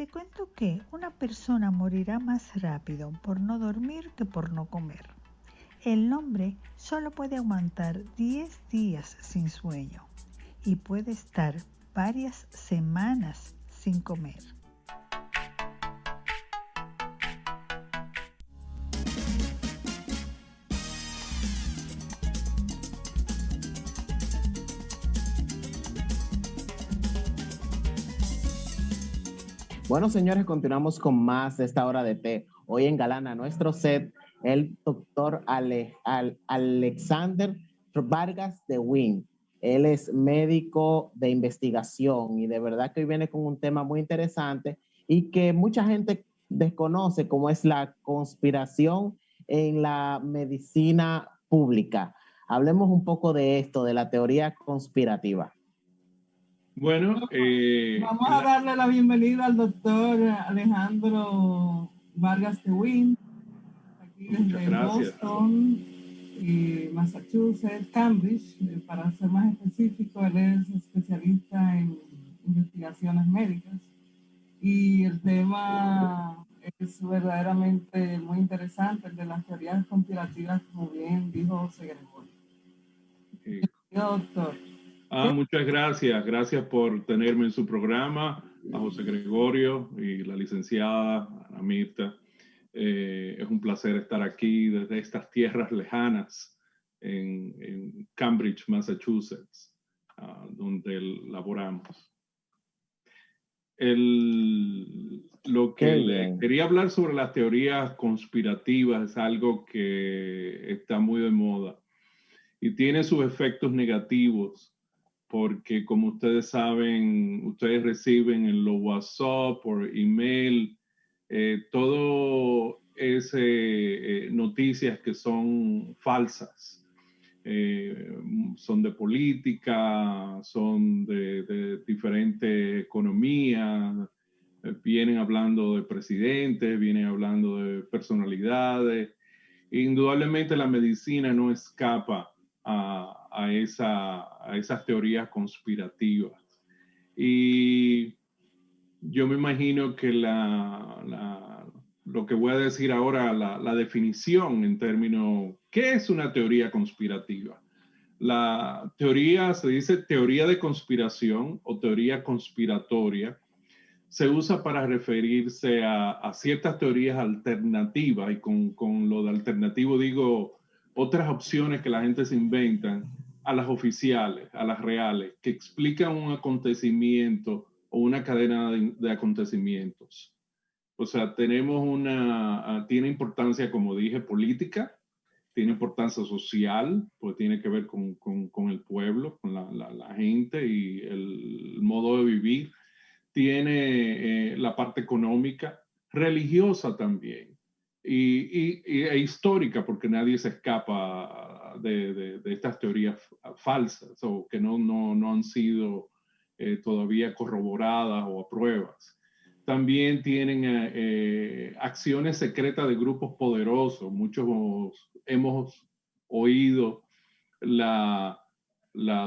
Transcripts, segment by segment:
Te cuento que una persona morirá más rápido por no dormir que por no comer. El hombre solo puede aguantar 10 días sin sueño y puede estar varias semanas sin comer. Bueno, señores, continuamos con más de esta hora de té. Hoy en Galana, nuestro set, el doctor Alexander Vargas de Wynn. Él es médico de investigación y de verdad que hoy viene con un tema muy interesante y que mucha gente desconoce, como es la conspiración en la medicina pública. Hablemos un poco de esto, de la teoría conspirativa. Bueno, vamos a darle la bienvenida al doctor Alejandro Vargas de Wynn, aquí desde Boston y Massachusetts, Cambridge, para ser más específico. Él es especialista en investigaciones médicas y el tema es verdaderamente muy interesante, el de las teorías conspirativas, como bien dijo José Gregorio. Doctor. Muchas gracias. Gracias por tenerme en su programa, a José Gregorio y la licenciada Ana Mirta. Es un placer estar aquí desde estas tierras lejanas en Cambridge, Massachusetts, donde laboramos. Lo que quería hablar sobre las teorías conspirativas es algo que está muy de moda y tiene sus efectos negativos, porque como ustedes saben, ustedes reciben en los WhatsApp, por email, todo es noticias que son falsas. Son de política, son de diferentes economías, vienen hablando de presidentes, vienen hablando de personalidades. Indudablemente la medicina no escapa a esas teorías conspirativas. Y yo me imagino que lo que voy a decir ahora, la definición en términos, ¿qué es una teoría conspirativa? La teoría, se dice teoría de conspiración o teoría conspiratoria, se usa para referirse a ciertas teorías alternativas, y con lo de alternativo digo otras opciones que la gente se inventa a las oficiales, a las reales, que explican un acontecimiento o una cadena de acontecimientos. O sea, tiene importancia, como dije, política, tiene importancia social, pues tiene que ver con el pueblo, con la gente y el modo de vivir. Tiene la parte económica, religiosa también, e histórica, porque nadie se escapa de estas teorías falsas o que no han sido todavía corroboradas o a pruebas. También tienen acciones secretas de grupos poderosos. Muchos hemos oído la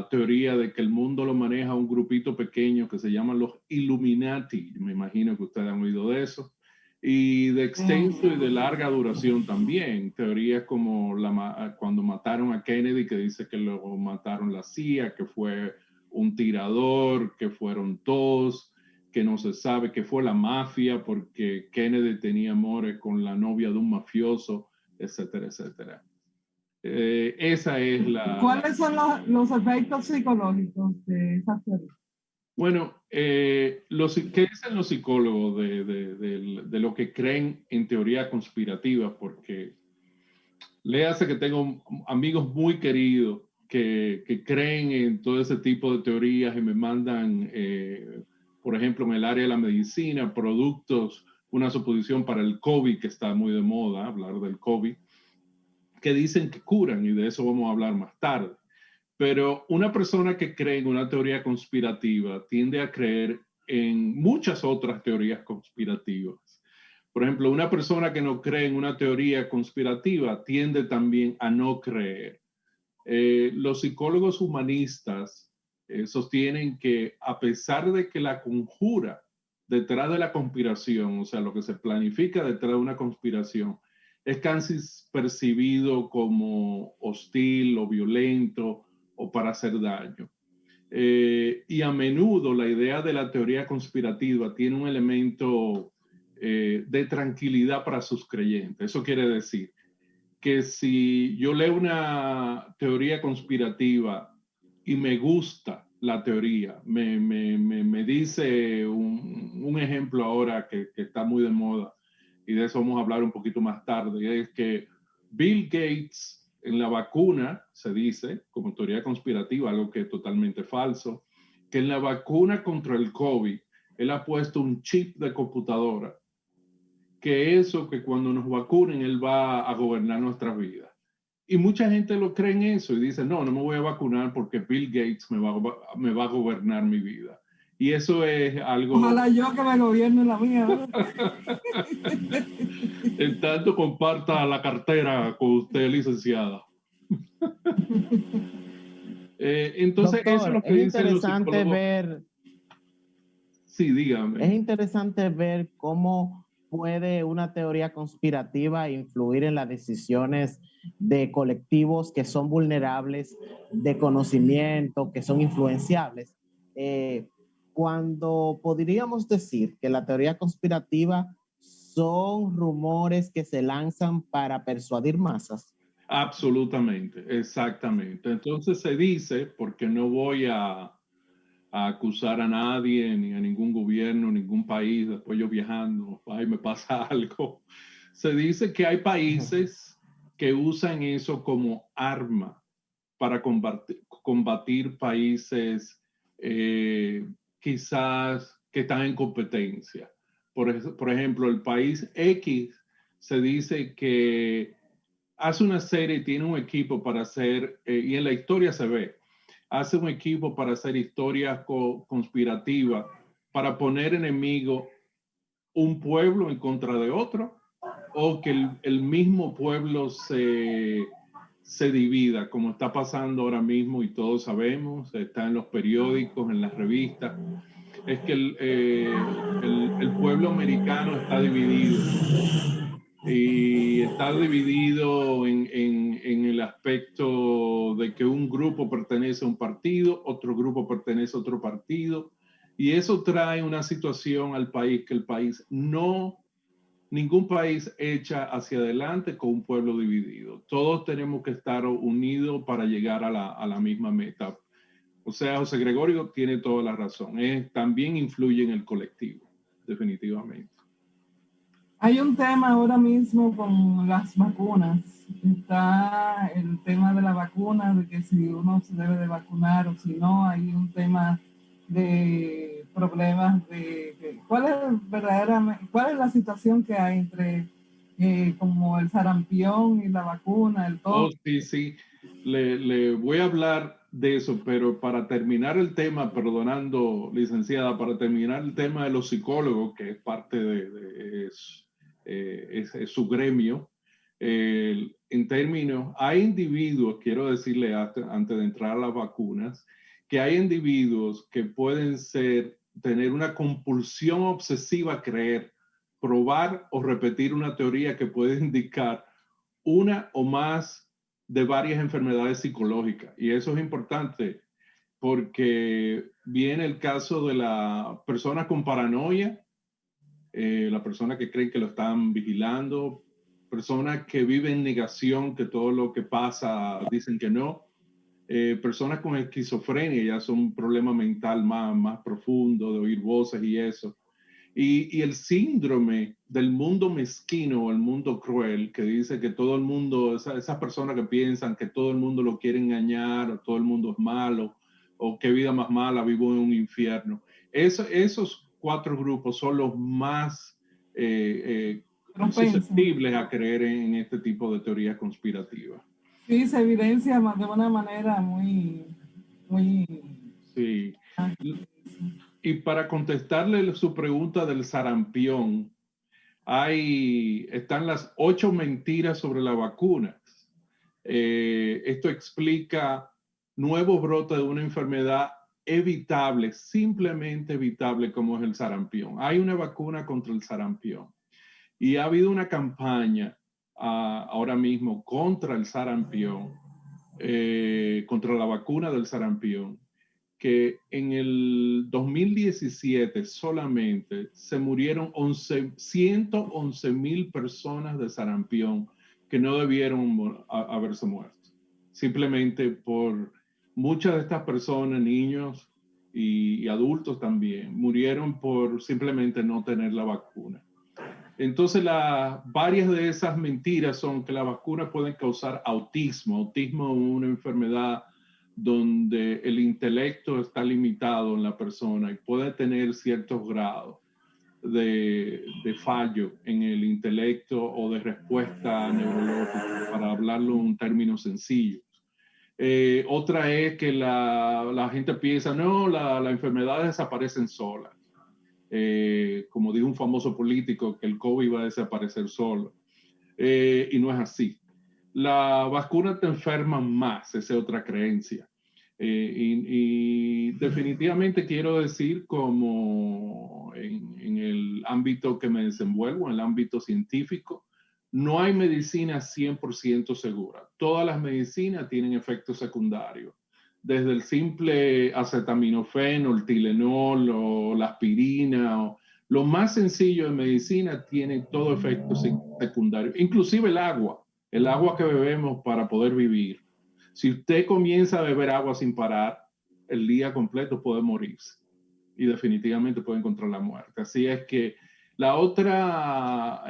teoría de que el mundo lo maneja un grupito pequeño que se llaman los Illuminati. Me imagino que ustedes han oído de eso. Y de extenso y de larga duración también. Teorías como cuando mataron a Kennedy, que dice que luego mataron la CIA, que fue un tirador, que fueron dos, que no se sabe, que fue la mafia porque Kennedy tenía amores con la novia de un mafioso, etcétera, etcétera. Esa es ¿Cuáles son los efectos psicológicos de esas teorías? Bueno, ¿qué dicen los psicólogos de lo que creen en teoría conspirativa? Porque léase que tengo amigos muy queridos que creen en todo ese tipo de teorías y me mandan, por ejemplo, en el área de la medicina, productos, una suposición para el COVID, que está muy de moda, hablar del COVID, que dicen que curan, y de eso vamos a hablar más tarde. Pero una persona que cree en una teoría conspirativa tiende a creer en muchas otras teorías conspirativas. Por ejemplo, una persona que no cree en una teoría conspirativa tiende también a no creer. Los psicólogos humanistas sostienen que a pesar de que la conjura detrás de la conspiración, o sea, lo que se planifica detrás de una conspiración, es casi percibido como hostil o violento o para hacer daño. Y a menudo la idea de la teoría conspirativa tiene un elemento de tranquilidad para sus creyentes. Eso quiere decir que si yo leo una teoría conspirativa y me gusta la teoría, me dice un ejemplo ahora que está muy de moda, y de eso vamos a hablar un poquito más tarde, es que Bill Gates en la vacuna, se dice, como teoría conspirativa, algo que es totalmente falso, que en la vacuna contra el COVID, él ha puesto un chip de computadora, que eso, que cuando nos vacunen, él va a gobernar nuestras vidas. Y mucha gente lo cree en eso y dice, no, no me voy a vacunar porque Bill Gates me va a gobernar mi vida. Y eso es algo... Ojalá yo que me gobierne la mía. En tanto comparta la cartera con usted, licenciada. Entonces, Doctor, eso es lo que dicen los psicólogos. Sí, dígame. Es interesante ver cómo puede una teoría conspirativa influir en las decisiones de colectivos que son vulnerables de conocimiento, que son influenciables. Cuando podríamos decir que la teoría conspirativa son rumores que se lanzan para persuadir masas. Absolutamente, exactamente. Entonces se dice, porque no voy a acusar a nadie, ni a ningún gobierno, ningún país, después yo viajando, ay, me pasa algo. Se dice que hay países que usan eso como arma para combatir países quizás que están en competencia. Por ejemplo, el país X se dice que hace una serie y tiene un equipo para hacer, y en la historia se ve, hace un equipo para hacer historias conspirativas, para poner enemigo un pueblo en contra de otro, o que el mismo pueblo se divida, como está pasando ahora mismo y todos sabemos, está en los periódicos, en las revistas, es que el pueblo americano está dividido. Y está dividido en el aspecto de que un grupo pertenece a un partido, otro grupo pertenece a otro partido, y eso trae una situación al país que el país ningún país echa hacia adelante con un pueblo dividido. Todos tenemos que estar unidos para llegar a la misma meta. O sea, José Gregorio tiene toda la razón. También influye en el colectivo, definitivamente. Hay un tema ahora mismo con las vacunas. Está el tema de la vacuna, de que si uno se debe de vacunar o si no. Hay un tema de problemas de ¿cuál es la situación que hay entre como el sarampión y la vacuna, el todo? Oh, sí. Le voy a hablar de eso, pero para terminar el tema, perdonando, licenciada, para terminar el tema de los psicólogos, que es parte es su gremio, en términos, hay individuos, quiero decirle antes de entrar a las vacunas, que hay individuos que pueden tener una compulsión obsesiva a creer, probar o repetir una teoría que puede indicar una o más de varias enfermedades psicológicas. Y eso es importante porque viene el caso de la persona con paranoia, la persona que cree que lo están vigilando, personas que viven en negación, que todo lo que pasa dicen que no, personas con esquizofrenia, ya son un problema mental más profundo, de oír voces y eso. Y el síndrome del mundo mezquino o el mundo cruel, que dice que todo el mundo, esas personas que piensan que todo el mundo lo quiere engañar, o todo el mundo es malo, o qué vida más mala, vivo en un infierno. Esos 4 grupos son los más susceptibles a creer en este tipo de teorías conspirativas. Sí, se evidencia de una manera muy... Sí. Y para contestarle su pregunta del sarampión, están las 8 mentiras sobre la vacuna. Esto explica nuevos brotes de una enfermedad evitable, simplemente evitable, como es el sarampión. Hay una vacuna contra el sarampión y ha habido una campaña ahora mismo contra el sarampión, contra la vacuna del sarampión, que en el 2017 solamente se murieron 111,000 personas de sarampión que no debieron haberse muerto. Simplemente por muchas de estas personas, niños y adultos también, murieron por simplemente no tener la vacuna. Entonces, varias de esas mentiras son que la vacuna puede causar autismo. Autismo es una enfermedad donde el intelecto está limitado en la persona y puede tener ciertos grados de fallo en el intelecto o de respuesta neurológica, para hablarlo en términos sencillos. Otra es que la gente piensa, no, las enfermedades desaparecen solas. Como dijo un famoso político, que el COVID iba a desaparecer solo. Y no es así. La vacuna te enferma más, esa es otra creencia. Y definitivamente quiero decir, como en el ámbito que me desenvuelvo, en el ámbito científico, no hay medicina 100% segura. Todas las medicinas tienen efectos secundarios. Desde el simple acetaminofén, o el Tylenol, o la aspirina, o lo más sencillo de medicina tiene todo efecto secundario. Inclusive el agua que bebemos para poder vivir. Si usted comienza a beber agua sin parar, el día completo puede morirse y definitivamente puede encontrar la muerte. Así es que la otra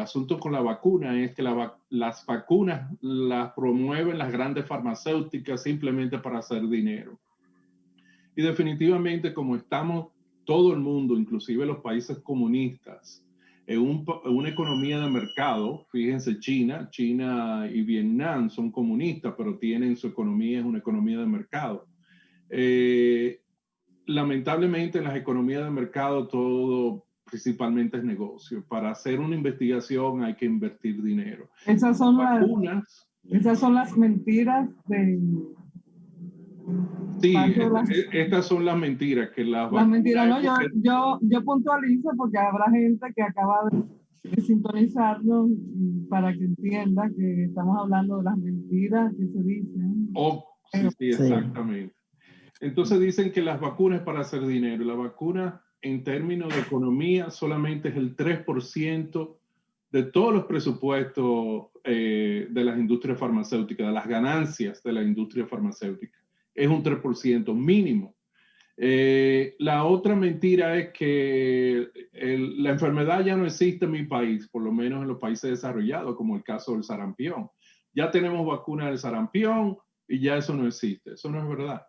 asunto con la vacuna es que las vacunas las promueven las grandes farmacéuticas simplemente para hacer dinero. Y definitivamente, como estamos todo el mundo, inclusive los países comunistas, en una economía de mercado, fíjense, China y Vietnam son comunistas, pero tienen su economía, es una economía de mercado. Lamentablemente en las economías de mercado todo principalmente es negocio. Para hacer una investigación hay que invertir dinero. Esas son las mentiras de... Sí, estas son las mentiras. Que las mentiras, no, yo puntualizo porque habrá gente que acaba de sintonizarnos para que entienda que estamos hablando de las mentiras que se dicen. Sí, exactamente. Entonces dicen que las vacunas es para hacer dinero. La vacuna, en términos de economía, solamente es el 3% de todos los presupuestos de las industrias farmacéuticas, de las ganancias de la industria farmacéutica. Es un 3% mínimo. La otra mentira es que la enfermedad ya no existe en mi país, por lo menos en los países desarrollados, como el caso del sarampión. Ya tenemos vacuna del sarampión y ya eso no existe. Eso no es verdad.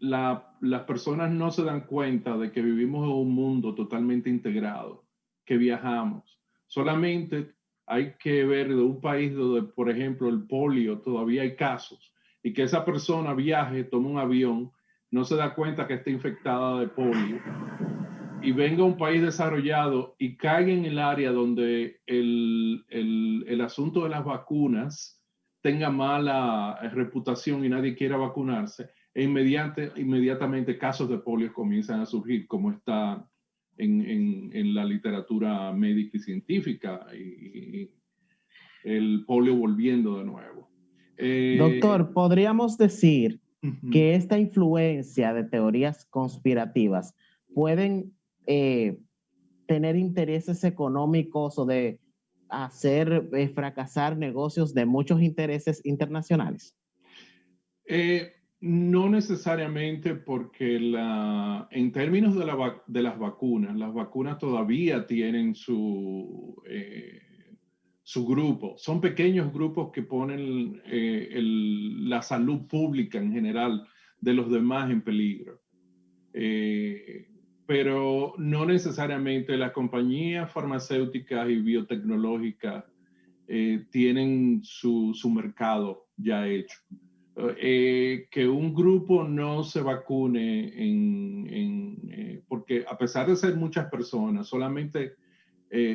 Las personas no se dan cuenta de que vivimos en un mundo totalmente integrado, que viajamos. Solamente hay que ver de un país donde, por ejemplo, el polio todavía hay casos, y que esa persona viaje, tome un avión, no se da cuenta que está infectada de polio, y venga a un país desarrollado y caiga en el área donde el asunto de las vacunas tenga mala reputación y nadie quiera vacunarse, e inmediatamente casos de polio comienzan a surgir, como está en la literatura médica y científica, y el polio volviendo de nuevo. Doctor, ¿podríamos decir que esta influencia de teorías conspirativas pueden tener intereses económicos o de hacer fracasar negocios de muchos intereses internacionales? No necesariamente, porque en términos de las vacunas todavía tienen su grupo. Son pequeños grupos que ponen la salud pública en general de los demás en peligro. Pero no necesariamente las compañías farmacéuticas y biotecnológicas tienen su mercado ya hecho. Que un grupo no se vacune porque a pesar de ser muchas personas, solamente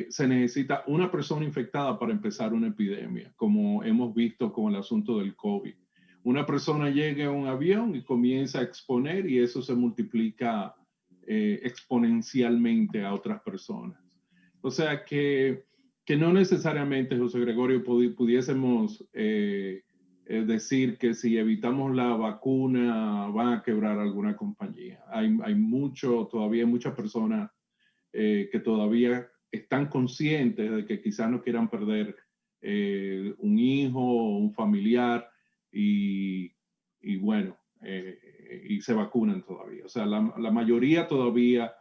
se necesita una persona infectada para empezar una epidemia, como hemos visto con el asunto del COVID. una persona llega a un avión y comienza a exponer y eso se multiplica exponencialmente a otras personas. O sea que no necesariamente, José Gregorio, pudiésemos decir que si evitamos la vacuna van a quebrar alguna compañía. Hay todavía muchas personas que todavía están conscientes de que quizás no quieran perder un hijo o un familiar y bueno, y se vacunan todavía. O sea, la mayoría todavía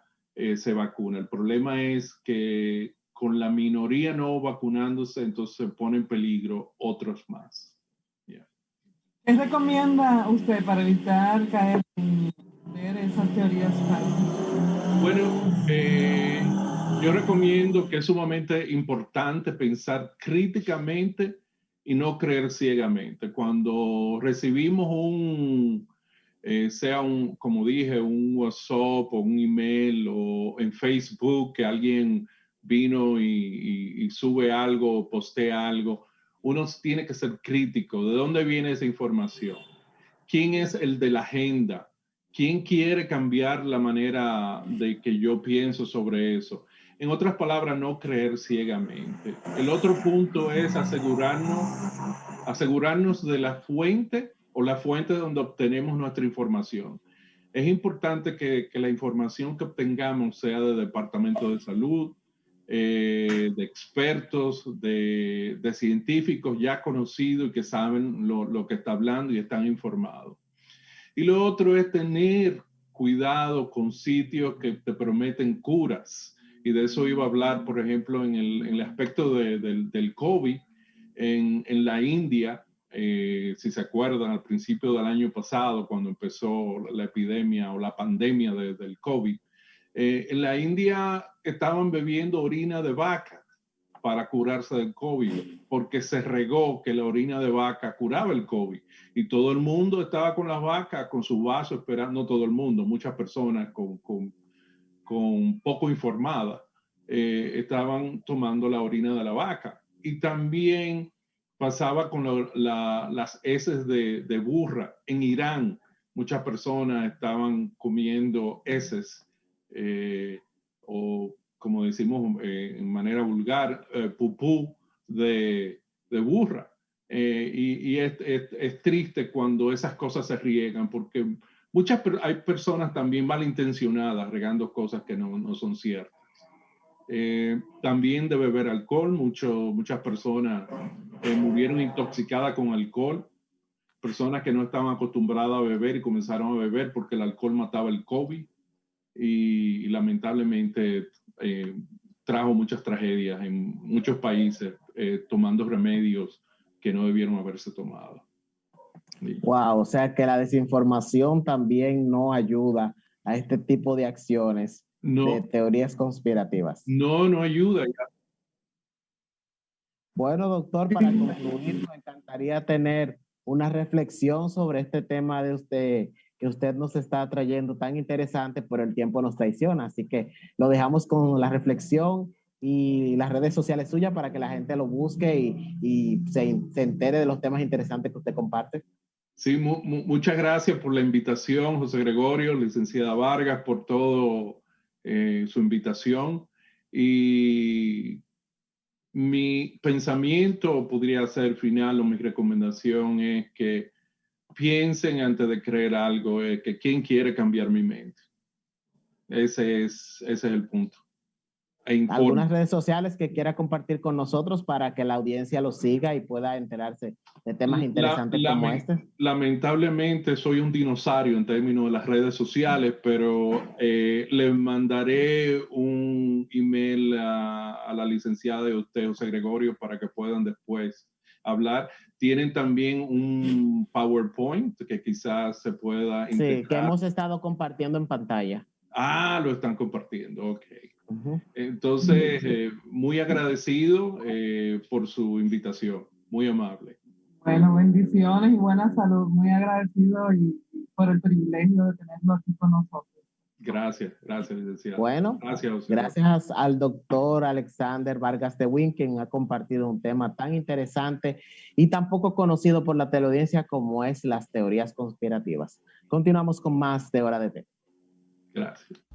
se vacuna. El problema es que con la minoría no vacunándose, entonces se pone en peligro otros más. Yeah. ¿Qué recomienda usted para evitar caer en ver esas teorías falsas? Bueno, yo recomiendo que es sumamente importante pensar críticamente y no creer ciegamente. Cuando recibimos sea como dije, un WhatsApp o un email o en Facebook que alguien vino y sube algo, postea algo, uno tiene que ser crítico. ¿De dónde viene esa información? ¿Quién es el de la agenda? ¿Quién quiere cambiar la manera de que yo pienso sobre eso? En otras palabras, no creer ciegamente. El otro punto es asegurarnos de la fuente o la fuente donde obtenemos nuestra información. Es importante que la información que obtengamos sea del Departamento de Salud, de expertos, de científicos ya conocidos y que saben lo que está hablando y están informados. Y lo otro es tener cuidado con sitios que te prometen curas. Y de eso iba a hablar, por ejemplo, en el aspecto del COVID. En la India, si se acuerdan, al principio del año pasado, cuando empezó la epidemia o la pandemia del COVID, en la India estaban bebiendo orina de vaca para curarse del COVID, porque se regó que la orina de vaca curaba el COVID. Y todo el mundo estaba con las vacas, con su vaso, esperando, no todo el mundo, muchas personas con poco informadas, estaban tomando la orina de la vaca. Y también pasaba con las heces de burra. En Irán, muchas personas estaban comiendo heces o, como decimos en manera vulgar, pupú de burra. Y es triste cuando esas cosas se riegan porque hay personas también malintencionadas regando cosas que no son ciertas. También de beber alcohol, muchas personas murieron intoxicadas con alcohol, personas que no estaban acostumbradas a beber y comenzaron a beber porque el alcohol mataba el COVID y lamentablemente trajo muchas tragedias en muchos países tomando remedios que no debieron haberse tomado. Wow, o sea que la desinformación también no ayuda a este tipo de acciones de teorías conspirativas. No ayuda. Bueno, doctor, para concluir, me encantaría tener una reflexión sobre este tema de usted, que usted nos está trayendo tan interesante, pero el tiempo nos traiciona. Así que lo dejamos con la reflexión y las redes sociales suyas para que la gente lo busque y se entere de los temas interesantes que usted comparte. Sí, muchas gracias por la invitación, José Gregorio, licenciada Vargas, por todo su invitación. Y mi pensamiento podría ser final o mi recomendación es que piensen antes de creer algo, que quién quiere cambiar mi mente. Ese es el punto. ¿Algunas redes sociales que quiera compartir con nosotros para que la audiencia lo siga y pueda enterarse de temas interesantes como este? Lamentablemente soy un dinosaurio en términos de las redes sociales, pero le mandaré un email a la licenciada de usted, José Gregorio, para que puedan después hablar. Tienen también un PowerPoint que quizás se pueda integrar. Sí, que hemos estado compartiendo en pantalla. Lo están compartiendo, ok. Entonces, muy agradecido por su invitación, muy amable. Bueno, bendiciones y buena salud, muy agradecido y por el privilegio de tenerlo aquí con nosotros. Gracias, licenciado. Bueno, gracias al doctor Alexander Vargas de Wynn, quien ha compartido un tema tan interesante y tan poco conocido por la teleaudiencia como es las teorías conspirativas. Continuamos con más de Hora de Té. Gracias.